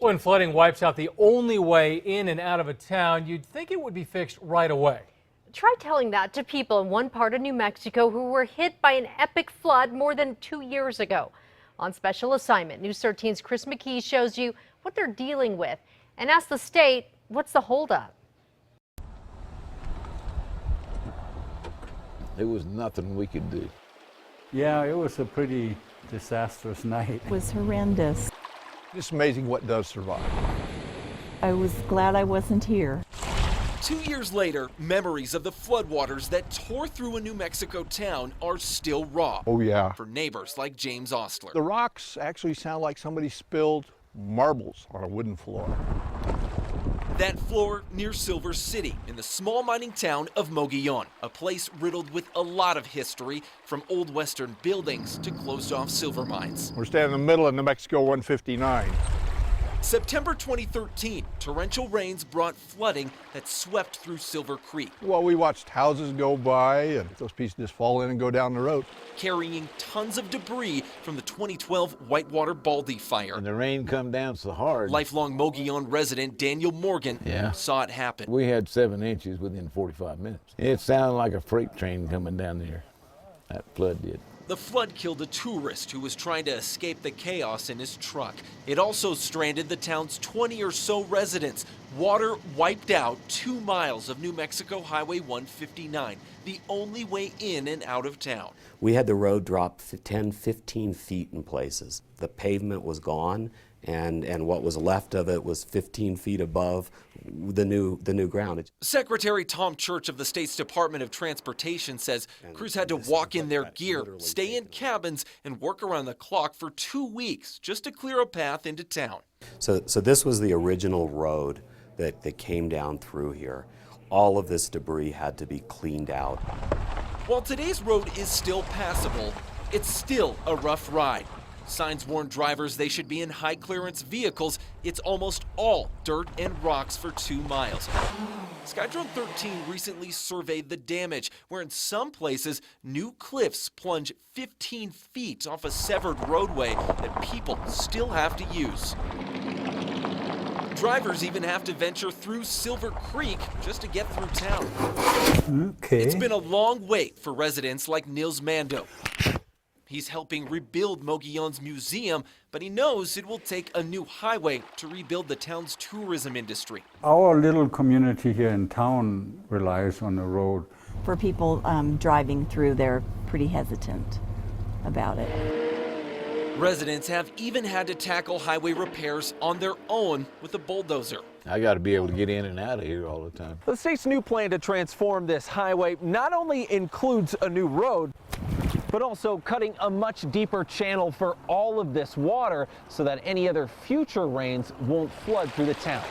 When flooding wipes out the only way in and out of a town, you'd think it would be fixed right away. Try telling that to people in one part of New Mexico who were hit by an epic flood more than 2 years ago. On special assignment, News 13's Chris McKee shows you what they're dealing with and asks the state, what's the holdup? There was nothing we could do. Yeah, it was a pretty disastrous night. It was horrendous. It's amazing what does survive. I was glad I wasn't here. 2 years later, memories of the floodwaters that tore through a New Mexico town are still raw. Oh yeah. For neighbors like James Ostler. The rocks actually sound like somebody spilled marbles on a wooden floor. That floor near Silver City in the small mining town of Mogollon, a place riddled with a lot of history, from old Western buildings to closed-off silver mines. We're standing in the middle of New Mexico 159. September 2013, torrential rains brought flooding that swept through Silver Creek. Well, we watched houses go by and those pieces just fall in and go down the road. Carrying tons of debris from the 2012 Whitewater Baldy fire. And the rain come down so hard. Lifelong Mogollon resident Daniel Morgan saw it happen. We had 7 inches within 45 minutes. It sounded like a freight train coming down there. That flood did. The flood killed a tourist who was trying to escape the chaos in his truck. It also stranded the town's 20 or so residents. Water wiped out 2 miles of New Mexico Highway 159, the only way in and out of town. We had the road drop 10, 15 feet in places. The pavement was gone, and what was left of it was 15 feet above the new ground. Secretary Tom Church of the state's Department of Transportation says crews had to walk in their gear, stay in cabins, and work around the clock for 2 weeks just to clear a path into town. So this was the original road that came down through here. All of this debris had to be cleaned out. While today's road is still passable, it's still a rough ride. Signs warn drivers they should be in high clearance vehicles. It's almost all dirt and rocks for 2 miles. Skydrone 13 recently surveyed the damage, where in some places, new cliffs plunge 15 feet off a severed roadway that people still have to use. Drivers even have to venture through Silver Creek just to get through town. Okay. It's been a long wait for residents like Nils Mando. He's helping rebuild Mogollon's museum, but he knows it will take a new highway to rebuild the town's tourism industry. Our little community here in town relies on the road. For people driving through, they're pretty hesitant about it. Residents have even had to tackle highway repairs on their own with a bulldozer. I got to be able to get in and out of here all the time. The state's new plan to transform this highway not only includes a new road, but also cutting a much deeper channel for all of this water so that any other future rains won't flood through the town.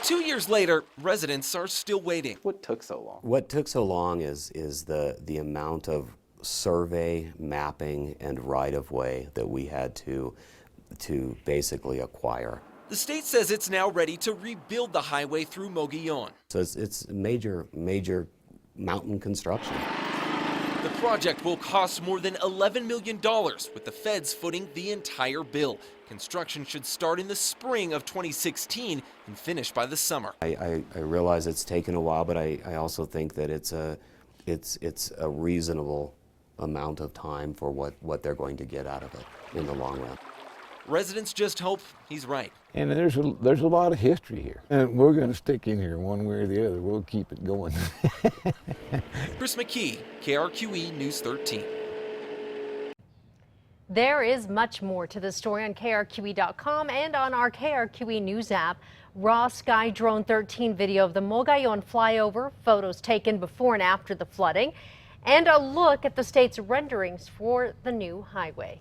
2 years later, residents are still waiting. What took so long? What took so long is the amount of survey, mapping, and right-of-way that we had to basically acquire. The state says it's now ready to rebuild the highway through Mogollon. So it's major mountain construction. The project will cost more than $11 million, with the feds footing the entire bill. Construction should start in the spring of 2016 and finish by the summer. I realize it's taken a while, but I also think that it's a reasonable amount of time for what they're going to get out of it in the long run. Residents just hope he's right. And there's a lot of history here. And we're going to stick in here one way or the other. We'll keep it going. Chris McKee, KRQE News 13. There is much more to the story on KRQE.com and on our KRQE News app. Raw Skydrone 13 video of the Mogollon flyover, photos taken before and after the flooding, and a look at the state's renderings for the new highway.